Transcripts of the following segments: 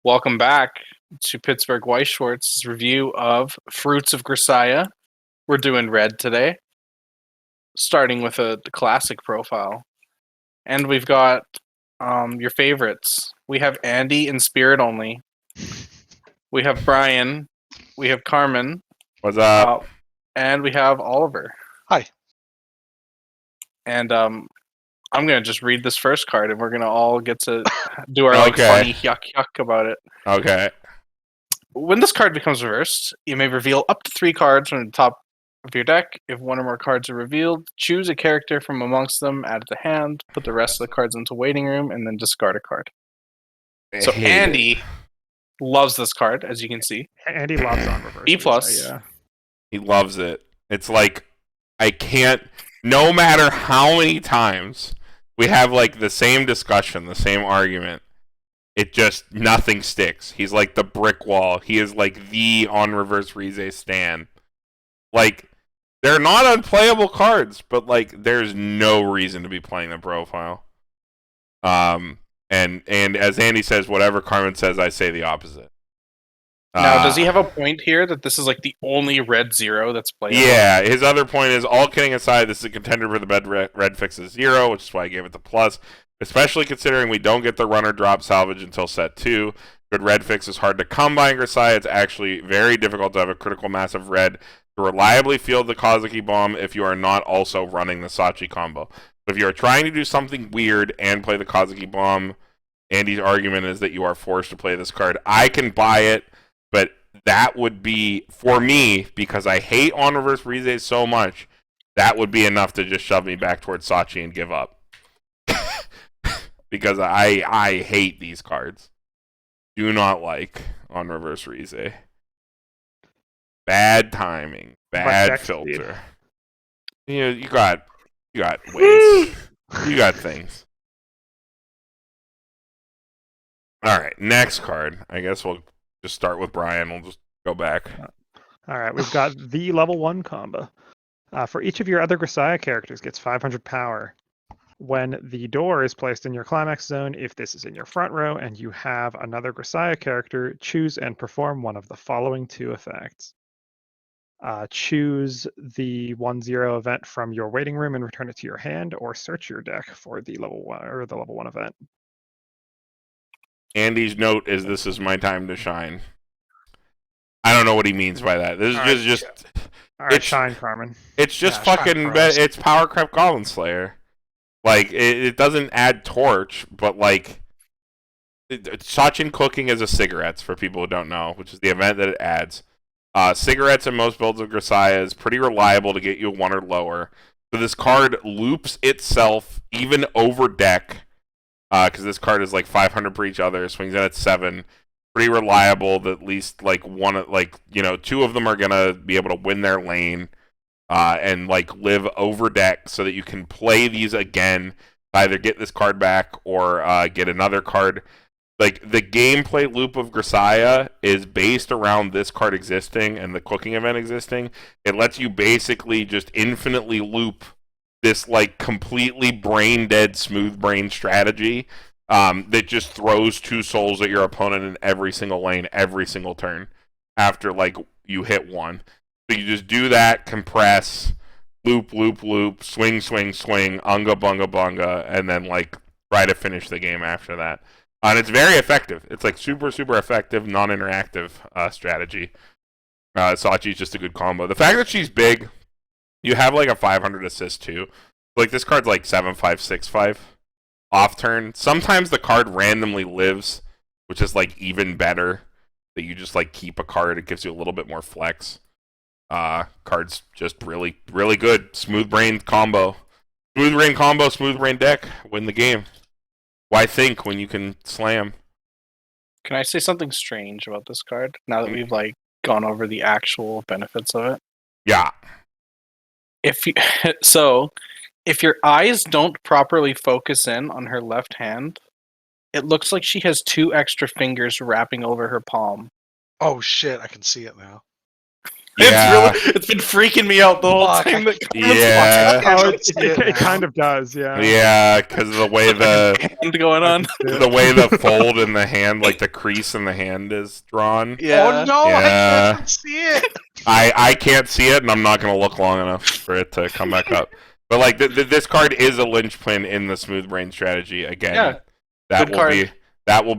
Welcome back to Pittsburgh Weiss Schwartz's review of Fruits of Grisaia. We're doing red today, starting with the classic profile. And we've got your favorites. We have Andy in spirit only. We have Brian. We have Carmen. What's up? And we have Oliver. Hi. And I'm going to just read this first card, and we're going to all get to do our funny yuck about it. Okay. When this card becomes reversed, you may reveal up to 3 cards from the top of your deck. If one or more cards are revealed, choose a character from amongst them, add it to hand, put the rest of the cards into waiting room, and then discard a card. So Andy loves this card, as you can see. Andy loves on reverse. B+. Yeah. He loves it. It's like, I can't, no matter how many times we have like the same discussion, the same argument, it just, nothing sticks. He's like the brick wall. He is like the on reverse Grisaia stan. Like, they're not unplayable cards, but like, there's no reason to be playing the profile. And as Andy says, whatever Carmen says, I say the opposite. Now, does he have a point here that this is like the only red 0 that's playable? Yeah, his other point is, all kidding aside, this is a contender for the red fix is 0, which is why I gave it the plus. Especially considering we don't get the runner drop salvage until set 2. Good red fix is hard to come by in Grisaia. It's actually very difficult to have a critical mass of red to reliably field the Kazuki bomb if you are not also running the Sachi combo. If you are trying to do something weird and play the Kazuki bomb, Andy's argument is that you are forced to play this card. I can buy it, but that would be, for me, because I hate on reverse Grisaia so much, that would be enough to just shove me back towards Sachi and give up. Because I hate these cards. Do not like on reverse Grisaia. Bad timing. Bad filter. You got ways. You got things. Alright, next card. I guess we'll just start with Brian. We'll just go back. Alright, we've got the level 1 combo. For each of your other Grisaia characters gets 500 power. When the door is placed in your climax zone, if this is in your front row and you have another Grisaia character, choose and perform one of the following 2 effects. Choose the 1/0 event from your waiting room and return it to your hand, or search your deck for the level 1 event. Andy's note is, "This is my time to shine." I don't know what he means by that. This is just all right, shine, Carmen. It's just fucking. It's Power Creep Goblin Slayer. Like, it doesn't add torch, but like, Sachin cooking is a cigarettes for people who don't know, which is the event that it adds. Cigarettes in most builds of Grisaia is pretty reliable to get you a 1 or lower. So this card loops itself even over deck, because this card is like 500 per each other, swings in at 7. Pretty reliable that at least like 2 of them are gonna be able to win their lane. And like live over deck so that you can play these again, either get this card back or get another card. Like, the gameplay loop of Grisaia is based around this card existing and the cooking event existing. It lets you basically just infinitely loop this like completely brain dead smooth brain strategy that just throws 2 souls at your opponent in every single lane every single turn after like you hit 1. So you just do that, compress, loop, swing, unga bunga, and then like try to finish the game after that. And it's very effective. It's like super effective, non-interactive strategy. Sachi's just a good combo. The fact that she's big, you have like a 500 assist too. Like, this card's like 7/5, 6/5 off turn. Sometimes the card randomly lives, which is like even better. That you just like keep a card, it gives you a little bit more flex. Card's just really good. Smooth brain combo. Smooth brain deck. Win the game. Why think when you can slam? Can I say something strange about this card now that we've like gone over the actual benefits of it? Yeah. If your eyes don't properly focus in on her left hand, it looks like she has 2 extra fingers wrapping over her palm. Oh shit, I can see it now. Yeah. It's been freaking me out the whole Fuck, time. That Carmen's Yeah. Oh, I see it it now. kind of does, yeah. Yeah, because of the way the hand going I on. can see it. the way the fold in the hand, like the crease in the hand, is drawn. Yeah. Oh no, I Yeah. can't see it. I can't see it, and I'm not gonna look long enough for it to come back up. But like this card is a linchpin in the smooth brain strategy. Again, Yeah, that good will card.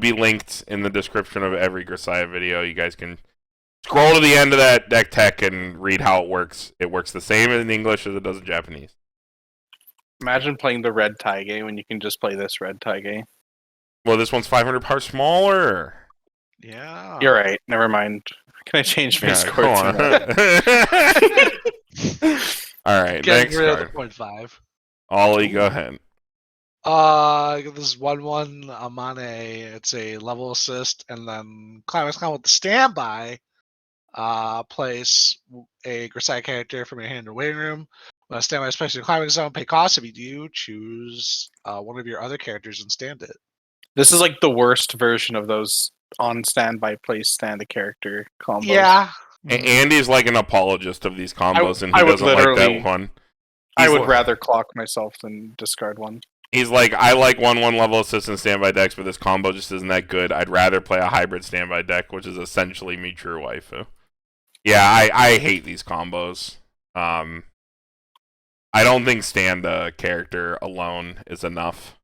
be linked in the description of every Grisaia video. You guys can scroll to the end of that deck tech and read how it works. It works the same in English as it does in Japanese. Imagine playing the red Taige when you can just play this red Taige. Well, this one's 500 power smaller. Yeah. You're right. Never mind. Can I change my score go to on. that? All right, Getting next rid of card. the 0.5. Ollie, go ahead. This is 1/1 Amane. It's a level assist, and then Climax Con with the standby. Place a Grisaia character from your hand in your waiting room. When a standby is placed in your climbing zone, pay cost. If you do, choose one of your other characters and stand it. This is like the worst version of those on standby place stand a character combos. Yeah. Andy's like an apologist of these combos, and he I would doesn't like literally- that one. I would rather clock myself than discard one. He's like, I like 1/1 level assist and standby decks, but this combo just isn't that good. I'd rather play a hybrid standby deck, which is essentially me true waifu. Yeah, I hate these combos. I don't think stand a character alone is enough.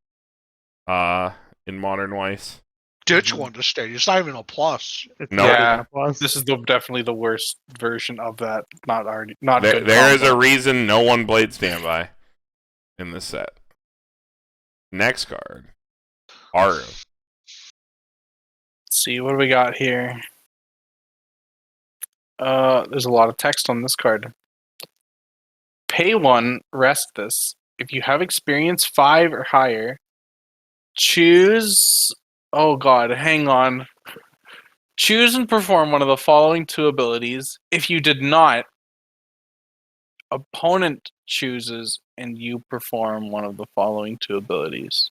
In modern Weiss. Ditch one to stand. It's not even a plus. It's No. not Yeah. even a plus. This is definitely the worst version of that. Not There, good. there is a combo. reason no one played standby in this set. Next card. Paru. Let's see, what do we got here? There's a lot of text on this card. Pay 1, rest this. If you have experience 5 or higher, choose. Oh god, hang on. Choose and perform one of the following 2 abilities. If you did not, opponent chooses and you perform one of the following 2 abilities.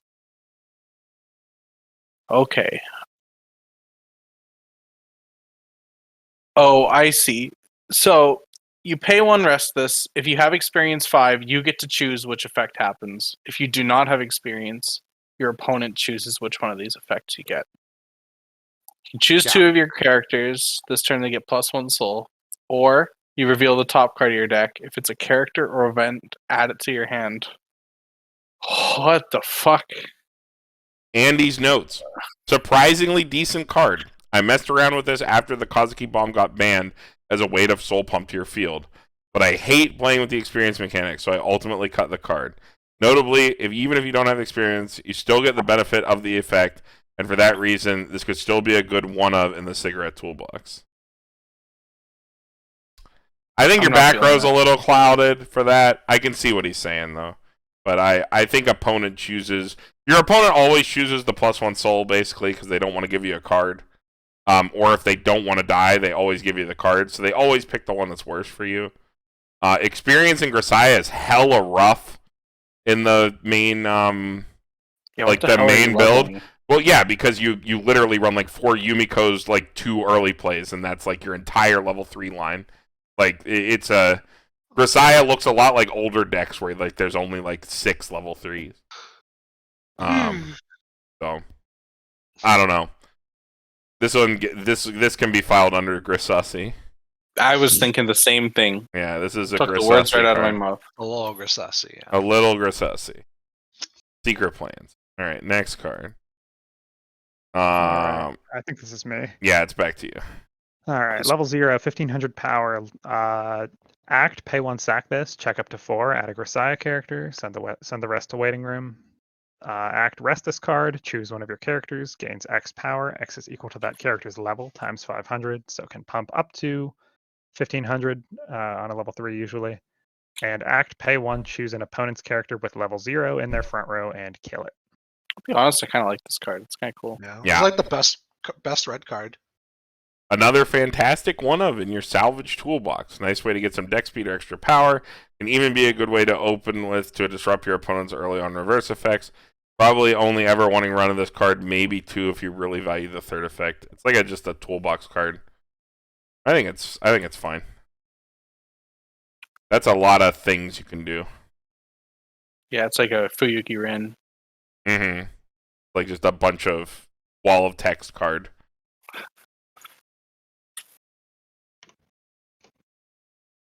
Okay. Oh, I see. So you pay 1, rest this. If you have experience 5, you get to choose which effect happens. If you do not have experience, your opponent chooses which one of these effects you get. You choose 2 of your characters. This turn they get +1 soul. Or you reveal the top card of your deck. If it's a character or event, add it to your hand. What the fuck? Andy's notes. Surprisingly decent card. I messed around with this after the Kazuki bomb got banned as a way to soul pump to your field. But I hate playing with the experience mechanic, so I ultimately cut the card. Notably, even if you don't have experience, you still get the benefit of the effect, and for that reason, this could still be a good one-of in the cigarette toolbox. I think your back row's a little clouded for that. I can see what he's saying, though. But I think opponent chooses... Your opponent always chooses the +1 soul, basically, because they don't want to give you a card. Or if they don't want to die, they always give you the card. So they always pick the one that's worse for you. Experience in Grisaia is hella rough in the main, main build. Well, yeah, because you literally run like 4 Yumiko's like 2 early plays, and that's like your entire level 3 line. Like it's a Grisaia looks a lot like older decks where like there's only like 6 level 3s. So I don't know. This can be filed under Grisaia. I was thinking the same thing. Yeah, this is a Took the Grisaia words right out of my card. mouth. A little Grisaia. Yeah. A little Grisaia. Secret plans. All right, next card. Alright, I think this is me. Yeah, it's back to you. Alright, level 0, 1500 power. Act, pay 1, sack this, check up to 4, add a Grisaia character, send the rest to waiting room. Act, rest this card, choose one of your characters, gains X power, X is equal to that character's level times 500, so can pump up to 1500 on a level 3 usually. And act, pay 1, choose an opponent's character with level 0 in their front row and kill it. To be honest, I kind of like this card. It's kind of cool. Yeah. It's like the best red card. Another fantastic one-of in your salvage toolbox. Nice way to get some deck speed or extra power. Can even be a good way to open with to disrupt your opponent's early on reverse effects. Probably only ever wanting run of this card, maybe 2 if you really value the third effect. It's like just a toolbox card. I think it's fine. That's a lot of things you can do. Yeah, it's like a Fuyuki Rin. Mm-hmm. Like just a bunch of wall of text card.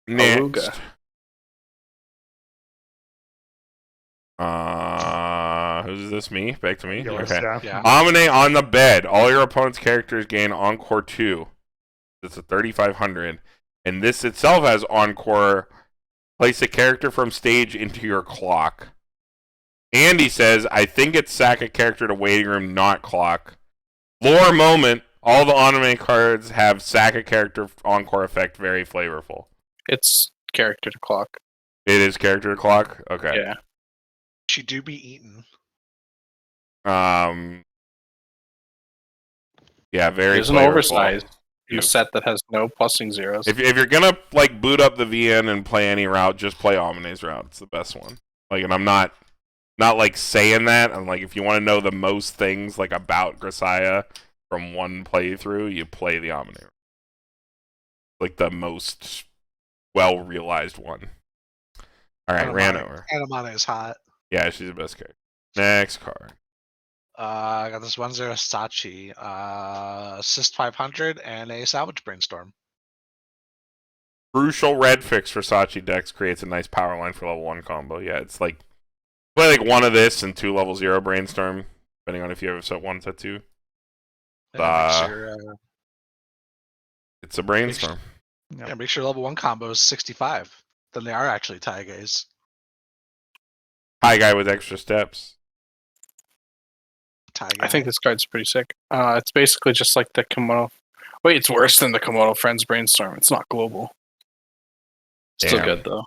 Next. Who's this? Me? Back to me? Yours, Okay. Yeah. Amine on the bed. All your opponent's characters gain Encore 2. It's a 3,500. And this itself has Encore. Place a character from stage into your clock. Andy says, I think it's sack a character to waiting room, not clock. Lore moment. All the anime cards have sack a character Encore effect. Very flavorful. It's character to clock. It is character to clock? Okay. Yeah. She do be eaten. Yeah, very There's an flavorful. oversized set that has no plusing zeros. If you're gonna like boot up the VN and play any route, just play Amine's route. It's the best one. Like, and I'm not like saying that. I'm like, if you want to know the most things like about Grisaia from one playthrough, you play the Amine. Like the most well realized one. All right, ran over. Anamana is hot. Yeah, she's the best character. Next card. I got this 1/0 Sachi, assist 500, and a salvage brainstorm. Crucial red fix for Sachi decks creates a nice power line for level 1 combo. Yeah, it's like play like one of this and 2 level 0 brainstorm, depending on if you have set 1, set 2. It's a brainstorm. Yeah, make sure level 1 combo is 65. Then they are actually Taigays. High guy with extra steps. I think this card's pretty sick. It's basically just like the Kimono. Wait, it's worse than the Kimono Friends Brainstorm. It's not global. Still Damn. good though.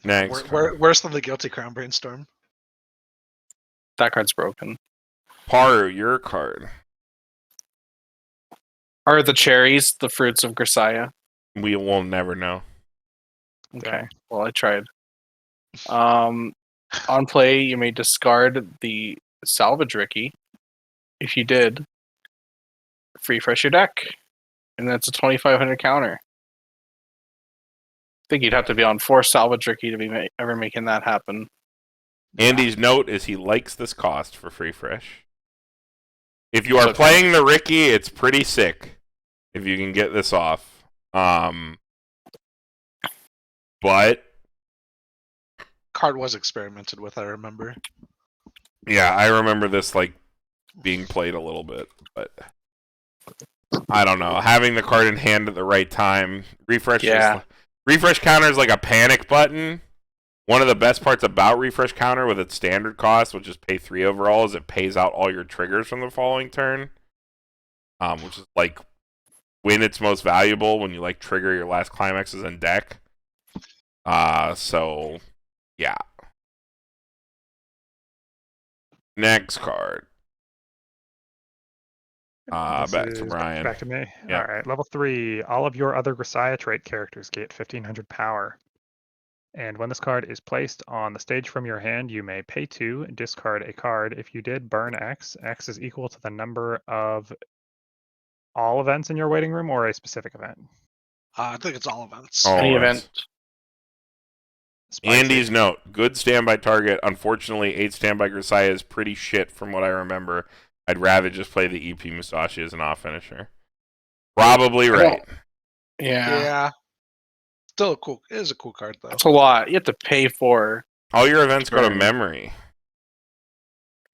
Next. Worse than the Guilty Crown Brainstorm. That card's broken. Paru, your card. Are the cherries the fruits of Grisaia? We will never know. Okay. Well, I tried. On play, you may discard the Salvage Ricky. If you did, free fresh your deck. And that's a 2,500 counter. I think you'd have to be on 4 Salvage Ricky to be ever making that happen. Andy's note is he likes this cost for free fresh. If you are playing the Ricky, it's pretty sick if you can get this off. But Card was experimented with, I remember. yeah, I remember this like being played a little bit, but I don't know. Having the card in hand at the right time, refresh counter is like a panic button. One of the best parts about refresh counter with its standard cost, which is pay 3 overall, is it pays out all your triggers from the following turn. Which is like when it's most valuable, when you like trigger your last climaxes in deck. So yeah. Next card. Back to Brian. Back to me. Yeah. All right, level 3. All of your other Grisaia trait characters get 1,500 power. And when this card is placed on the stage from your hand, you may pay 2, discard a card. If you did, burn X. X is equal to the number of all events in your waiting room or a specific event. I think it's all events. Any event. Spicy. Andy's note. Good standby target. Unfortunately, 8 standby Grisaia is pretty shit from what I remember. I'd rather just play the EP Musashi as an off finisher. Probably right. Yeah. Still cool. It is a cool card though. It's a lot. You have to pay for. All your events go to memory.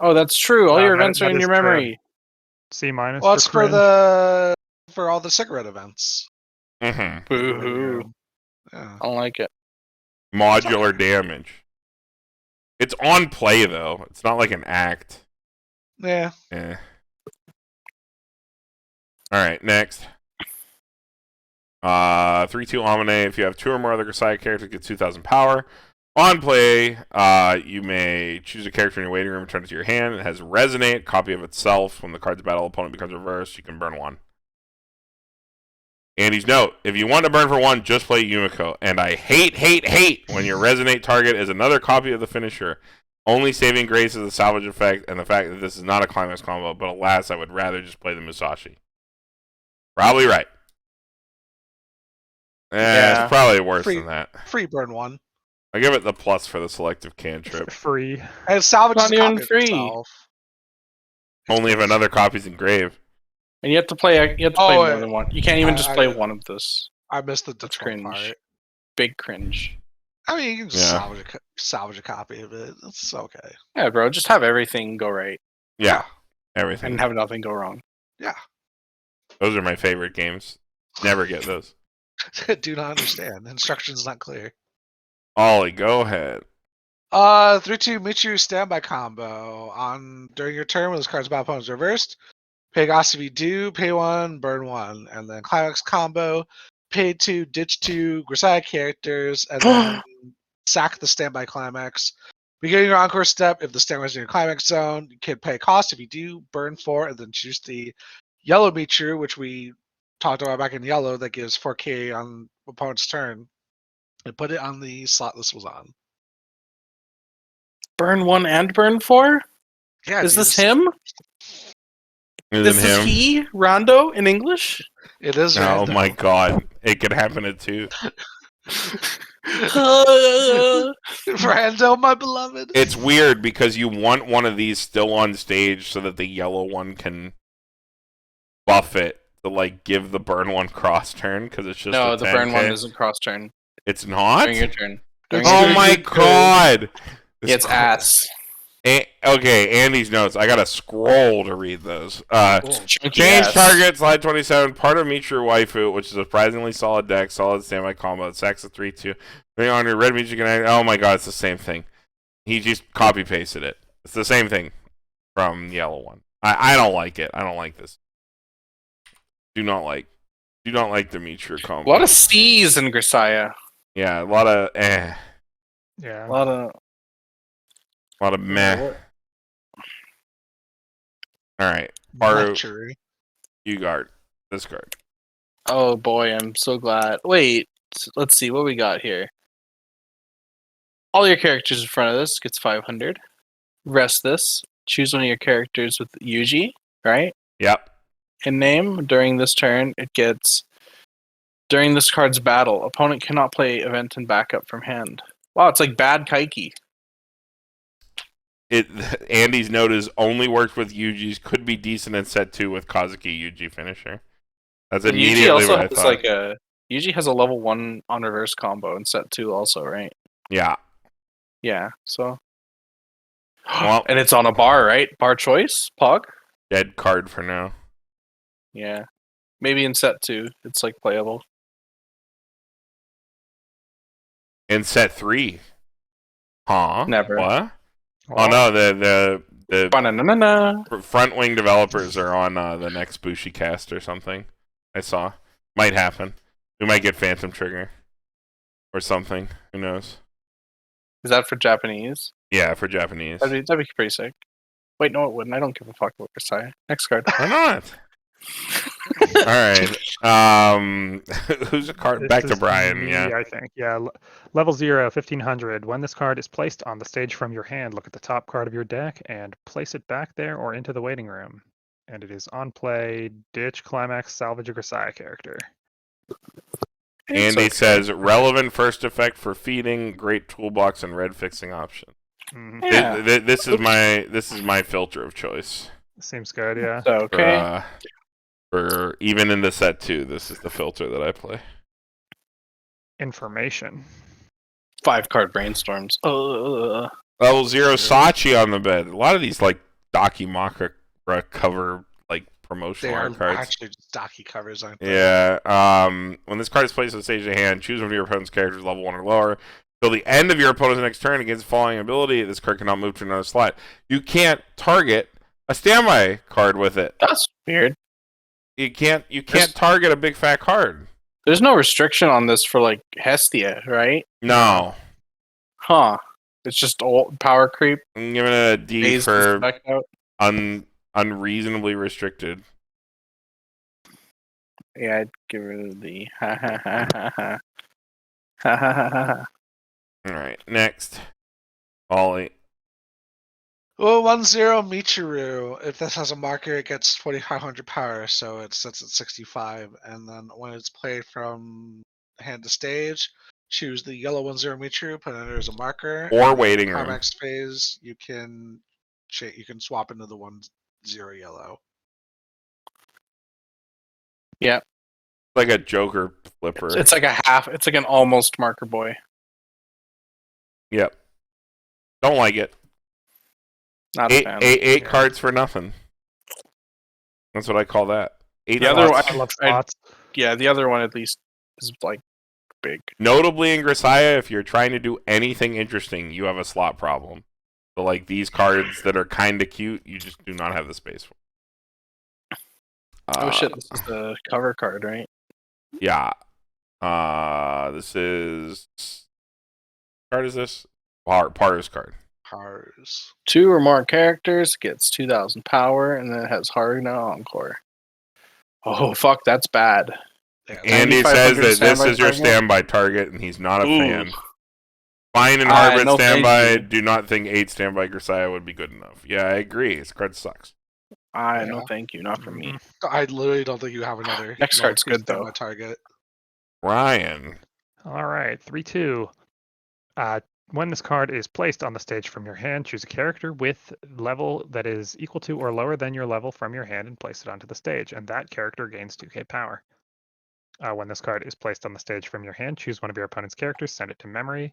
Oh, that's true. All your events are in your true. memory. C-. Well, it's for all the cigarette events. Mm-hmm. Boo-hoo. Yeah. I don't like it. Modular damage. It's on play though. It's not like an act. Yeah. Yeah. Alright, next. 3/2 Amine. If you have 2 or more other Grisaia characters, get 2,000 power. On play, you may choose a character in your waiting room, return it to your hand. It has Resonate, copy of itself. When the card's battle opponent becomes reversed, you can burn 1. Andy's note, if you want to burn for 1, just play Yumiko. And I hate when your Resonate target is another copy of the finisher. Only saving grace is the salvage effect and the fact that this is not a climax combo, but alas, I would rather just play the Musashi. Probably right. It's Yeah. probably worse Free- than that. Free burn 1. I give it the plus for the selective cantrip. Free. And salvage Not the even copy of free. itself. Only if another copy's engraved. And you have to play. You have to play more than one. You can't even just play I- one of this. I missed the That's difficult cringe. part. Big cringe. I mean, you can just Yeah. salvage a copy of it. It's okay. Yeah, bro. Just have everything go right Yeah. Everything. and have nothing go wrong. Yeah. Those are my favorite games. Never get those. Do not understand. Instructions not clear. Ollie, go ahead. 3/2 Michiru standby combo. During your turn when this card's about opponent's reversed, pay cost if you do, pay 1, burn 1. And then climax combo, pay 2, ditch 2 Grisaia characters, and then sack the standby climax. Beginning your encore step, if the standby is in your climax zone, you can pay cost if you do, burn 4, and then choose the yellow Michiru, which we talked about back in yellow, that gives 4k on opponent's turn, and put it on the slot this was on. Burn 1 and burn 4? Yeah, Is dude, this him? Is This it is him? he? Rondo in English? It is. Oh random. my god. It could happen at 2. Rando, my beloved. It's weird because you want one of these still on stage so that the yellow one can buff it to like give the burn one cross turn because it's just No, a the burn 10K. one isn't cross turn. It's not? During your turn. Oh my god! It's ass. Okay, Andy's notes. I gotta scroll to read those. Chunky Change ass. target, slide 27, part of Michiru Waifu, which is a surprisingly solid deck, solid standby combo, it sacks a 3-2. Bring on your red Michiru can oh my god, it's the same thing. He just copy pasted it. It's the same thing from the yellow one. I don't like it. I don't like this. Do not like the Michiru combo. A lot of C's in Grisaia. Yeah, a lot of Yeah. A lot of meh. Alright. Paru, Luxury. you guard this card. Oh boy, I'm so glad. Wait, let's see what we got here. All your characters in front of this gets 500. Rest this. Choose one of your characters with Yuji, right? Yep. In name. During this turn, it gets... During this card's battle, opponent cannot play event and backup from hand. Wow, it's like bad Kaiki. Andy's note is only worked with Yuji's, could be decent in set 2 with Kazuki Yuji finisher. That's And Yuji immediately also what I has thought. like a... Yuji has a level 1 on reverse combo in set 2 also, right? Yeah. Yeah, so... Well, and it's on a bar, right? Bar choice? Pog? dead card for now. Yeah. Maybe in set 2, it's like playable. In set 3. Huh? Never. What? Oh no, the Ba-na-na-na-na. front wing developers are on the next Bushi cast or something. I saw. Might happen. We might get Phantom Trigger. Or something. Who knows? Is that for Japanese? Yeah, for Japanese. That'd be pretty sick. Wait, no, it wouldn't. I don't give a fuck about Grisaia. Next card. Why not? Alright. Who's a card? This Back to is Brian, me, yeah. I think. Yeah. Level 0, 1500. When this card is placed on the stage from your hand, look at the top card of your deck and place it back there or into the waiting room. And it is on play, ditch, climax, salvage a Grisaia character. It's Andy okay. says relevant first effect for feeding, great toolbox, and red fixing option. Mhm. Yeah. This is my filter of choice. Seems good, yeah. It's okay. For even in the set 2, this is the filter that I play. Information. 5-card brainstorms. Level 0 Sachi on the bed. A lot of these like Dakimaka cover like They promotional are art cards. actually just Daki covers, aren't they? Yeah. When this card is placed on the stage of the hand, choose one of your opponent's characters level 1 or lower. Till the end of your opponent's next turn against the following ability, this card cannot move to another slot. You can't target a standby card with it. That's weird. You can't target a big fat card. There's no restriction on this for like Hestia, right? No. Huh. It's just old power creep. I'm giving it a D Phase for back out. unreasonably restricted. Yeah, I'd give it the ha ha ha ha ha. Ha ha ha ha. Alright, next. Ollie. Well, 1/0 Michiru. If this has a marker, it gets 2500 power, so it sits at 65. And then when it's played from hand to stage. Choose the yellow 1/0 Michiru, put it under as a marker. Or and waiting in room. climax phase, you can swap into the 1/0 yellow. Yeah. Like a Joker flipper. It's like a half. It's like an almost marker boy. Yep. Don't like it. Not a fan. Eight cards for nothing. That's what I call that. Eight The other slots. I love slots. Yeah, the other one at least is like big. Notably in Grisaia, if you're trying to do anything interesting, you have a slot problem. So like these cards that are kind of cute, you just do not have the space for. Oh shit, this is the cover card, right? Yeah. This is... What card is this? Paru's card. Pars. 2 or more characters gets 2,000 power, and then it has Haruna Encore. Oh fuck, that's bad. Yeah, Andy says 9,500 that this standby is your target? standby target, and he's not a Ooh. fan. Fine and Harbit no, thank standby. you. Do not think 8 standby Grisaia would be good enough. Yeah, I agree. This card sucks. No, thank you, not for me. I literally don't think you have another. Next card's good, though. Target. Ryan. All right, 3-2. When this card is placed on the stage from your hand, choose a character with level that is equal to or lower than your level from your hand and place it onto the stage, and that character gains 2k power. When this card is placed on the stage from your hand, choose one of your opponent's characters, send it to memory,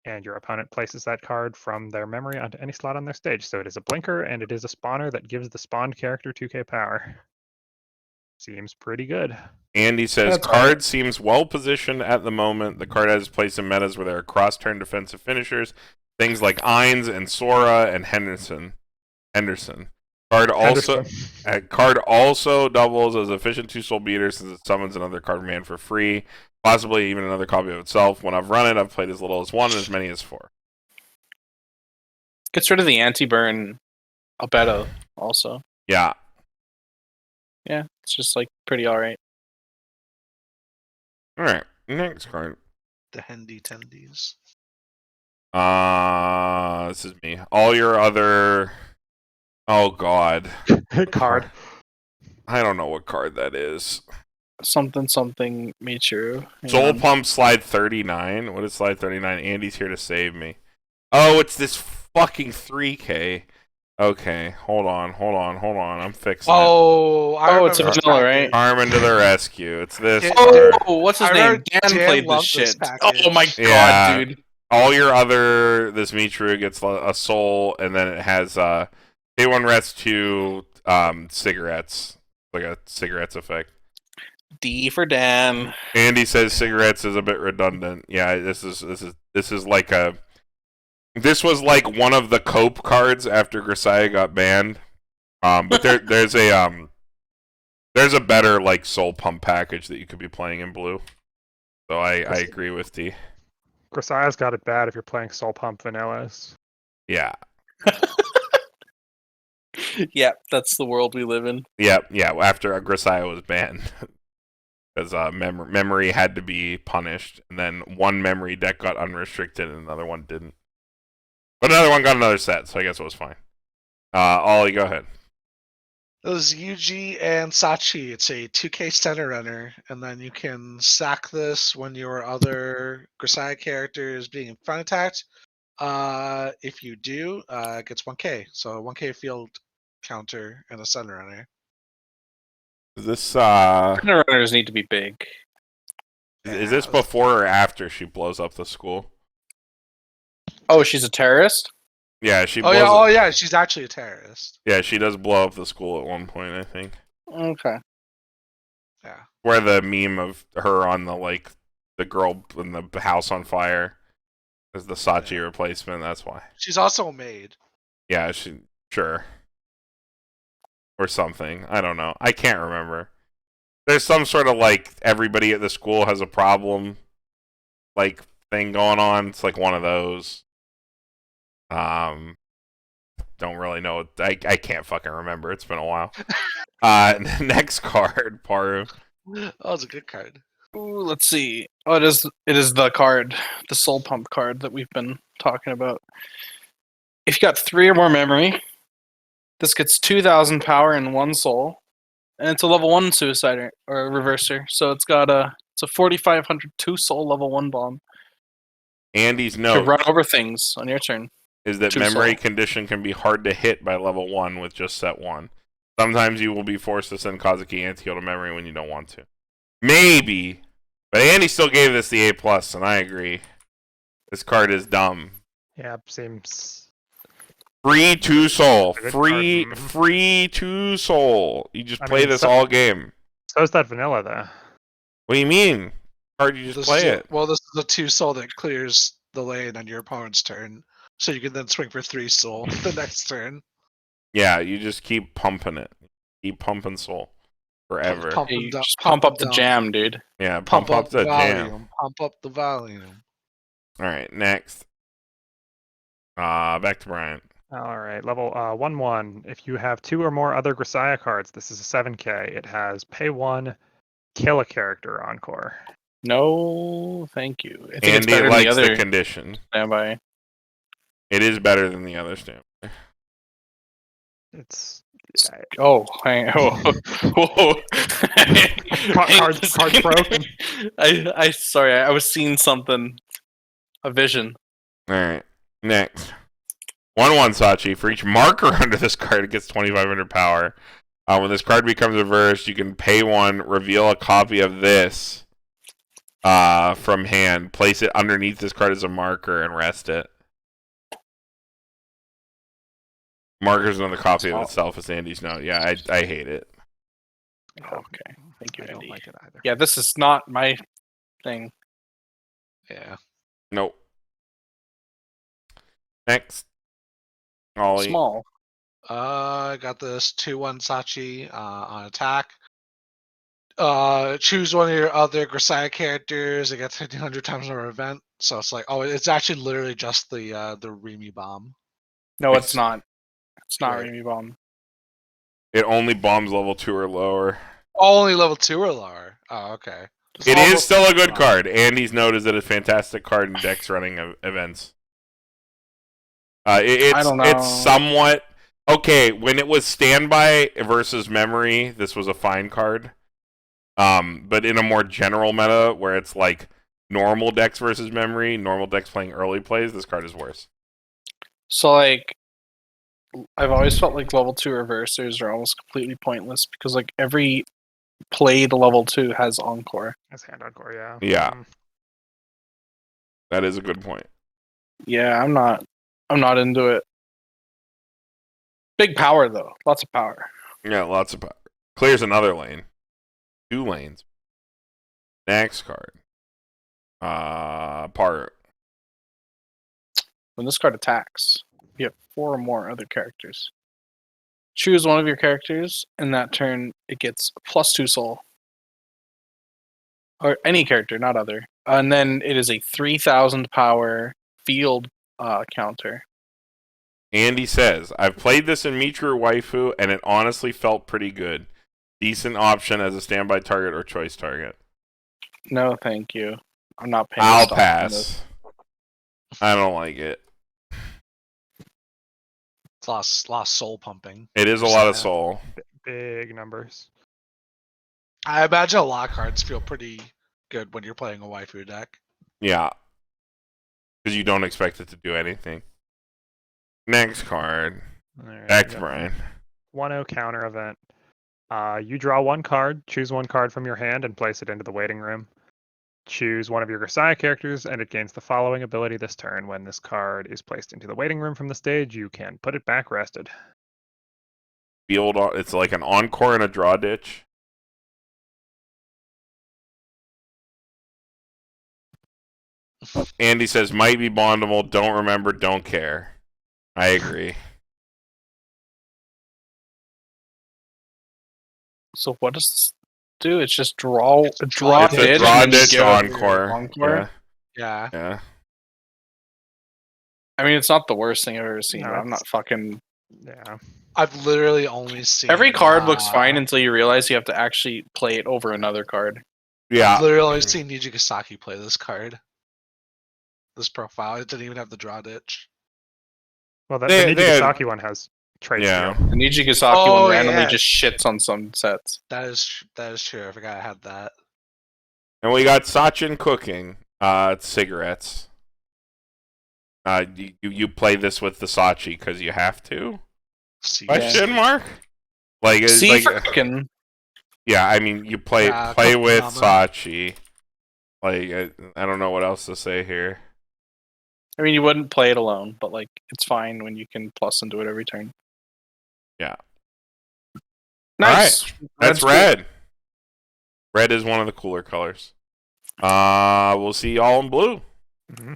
and your opponent places that card from their memory onto any slot on their stage. So it is a blinker, and it is a spawner that gives the spawned character 2k power. Seems pretty good. Andy says, That's card right. seems well positioned at the moment. The card has place in metas where there are cross-turn defensive finishers, things like Ainz and Sora and Henderson. Card also doubles as efficient 2-soul beater since it summons another card from hand for free, possibly even another copy of itself. When I've run it, I've played as little as 1 and as many as 4. Gets rid of the anti-burn Albedo also. Yeah. Yeah, it's just like pretty alright. All right. Next card. The Hendy Tendies. This is me. All your other... Oh, God. Card. I don't know what card that is. Something Michiru. Soul Pump Slide 39. What is Slide 39? Andy's here to save me. Oh, it's this fucking 3K. Okay, hold on. I'm fixing it. It's a vanilla, right? Carmen to the rescue. It's this Oh, what's his name? Dan played this shit. Oh my god, dude. All your other... This Michiru gets a soul, and then it has... Day 1 rest 2 cigarettes. Like a cigarettes effect. D for Dan. Andy says cigarettes is a bit redundant. Yeah, this is like a... This was like one of the cope cards after Grisaia got banned. But there's a better like soul pump package that you could be playing in blue. So I agree with D. Grisaia's got it bad if you're playing Soul Pump Vanillas. Yeah. Yeah, that's the world we live in. Yeah. After Grisaia was banned, because memory had to be punished, and then one memory deck got unrestricted, and another one didn't. But another one got another set, so I guess it was fine. Ollie, go ahead. It was Yuji and Sachi. It's a 2k center runner, and then you can sack this when your other Grisaia character is being front attacked. If you do, it gets 1k. So 1k field counter and a center runner. Is this Center runners need to be big. Is this before or after she blows up the school? Oh, she's a terrorist? Yeah, she. Yeah, she's actually a terrorist. Yeah, she does blow up the school at one point, I think. Okay. Yeah. Where the meme of her on the girl in the house on fire is the Sachi replacement. That's why. She's also a maid. Yeah, sure. Or something. I don't know. I can't remember. There's some sort of everybody at the school has a problem thing going on. It's like one of those. Don't really know. I can't fucking remember. It's been a while. Next card, Paru. Oh, it's a good card. Ooh, let's see. Oh, it is the card, the Soul Pump card that we've been talking about. If you got 3 or more memory, this gets 2,000 power and 1 soul, and it's a level 1 suicider or reverser. So it's got a It's a 4,500 2-soul level 1 bomb. Andy's To note run over things on your turn. is that 2 memory soul. condition can be hard to hit by level 1 with just set 1. Sometimes you will be forced to send Kazuki Anti-Heal to memory when you don't want to. Maybe. But Andy still gave this the A+, and I agree. This card is dumb. Yeah, seems. Free 2-soul. Good Free card. 2-soul. You just I play mean, this so- all game. So is that vanilla though. What do you mean? Card you just play it. Well, this is a 2-soul that clears the lane on your opponent's turn, so you can then swing for 3 soul the next turn. Yeah, you just keep pumping it. Keep pumping soul forever. Pump Hey, them you down- just pump up the them down. jam, dude. Yeah, pump up the volume. jam. Pump up the volume. All right, next. Back to Brian. All right, level 1/1. If you have 2 or more other Grisaia cards, this is a 7K. It has pay 1, kill a character Encore. No, thank you. I think it's Andy better than the likes the other condition. standby. It is better than the other stamp. It's Oh, hang whoa. Card's broken. I sorry, I was seeing something. A vision. All right, next. 1/1 Sachi. For each marker under this card, it gets 2,500 power. When this card becomes reversed, you can pay 1, reveal a copy of this from hand, place it underneath this card as a marker, and rest it. Marker's another copy of itself, as Andy's note. Yeah, I hate it. Okay, thank you, I don't Andy. like it either. Yeah, this is not my thing. Yeah. Nope. Next. Ollie. Small. I got this 2/1 Sachi on attack. Choose one of your other Grisaia characters. It gets 1,500 times more event. So it's like, oh, it's actually literally just the Remy bomb. No, it's not. It's not Right. Remy Bomb. It only bombs level 2 or lower. Only level 2 or lower. Oh, okay. It is still a good card. Andy's note is that it's a fantastic card in decks running events. I don't know. It's somewhat okay. When it was standby versus memory, this was a fine card. But in a more general meta where it's like normal decks versus memory, normal decks playing early plays, this card is worse. So like, I've always felt like level 2 reversers are almost completely pointless because like every played level 2 has Encore. That's hand Encore, yeah. Yeah. That is a good point. Yeah, I'm not into it. Big power though, lots of power. Yeah, lots of power. Clears another lane. 2 lanes. Next card. Paru. When this card attacks, you have 4 or more other characters. Choose one of your characters, and that turn it gets +2 soul. Or any character, not other. And then it is a 3,000 power field counter. Andy says, I've played this in Michiru Waifu, and it honestly felt pretty good. Decent option as a standby target or choice target. No, thank you. I'm not paying. I'll stock on pass. this. I don't like it. It's lost soul pumping. It is a lot of soul. Big numbers. I imagine a lot of cards feel pretty good when you're playing a waifu deck. Yeah. Because you don't expect it to do anything. Next card. Alright, Back we to got Brian. 1/0 counter event. You draw 1 card, choose 1 card from your hand, and place it into the waiting room. Choose one of your Grisaia characters, and it gains the following ability this turn. When this card is placed into the waiting room from the stage, you can put it back rested. It's like an Encore and a draw ditch. Andy says, might be bondable, don't remember, don't care. I agree. So what does this do? It's just draw It's a ditch. draw and then ditch give it Encore. Encore. Yeah. Yeah. I mean, it's not the worst thing I've ever seen. No, but I'm not fucking. Yeah. I've literally only seen Every card looks fine until you realize you have to actually play it over another card. Yeah. I've literally only seen Nijigasaki play this card. This profile. It didn't even have the draw ditch. Well, the They had- Nijigasaki one has trade Yeah. steal. The Nijigasaki Oh, one randomly yeah. just shits on some sets. That is true. I forgot I had that. And we got Sachin cooking cigarettes. You play this with the Sachi because you have to? Question mark? Like it's See like for cooking. yeah, I mean you play with Sachi. Like I don't know what else to say here. I mean, you wouldn't play it alone, but like it's fine when you can plus into it every turn. Yeah. Nice. All right. That's red. Red is one of the cooler colors. We'll see y'all in blue. Mhm.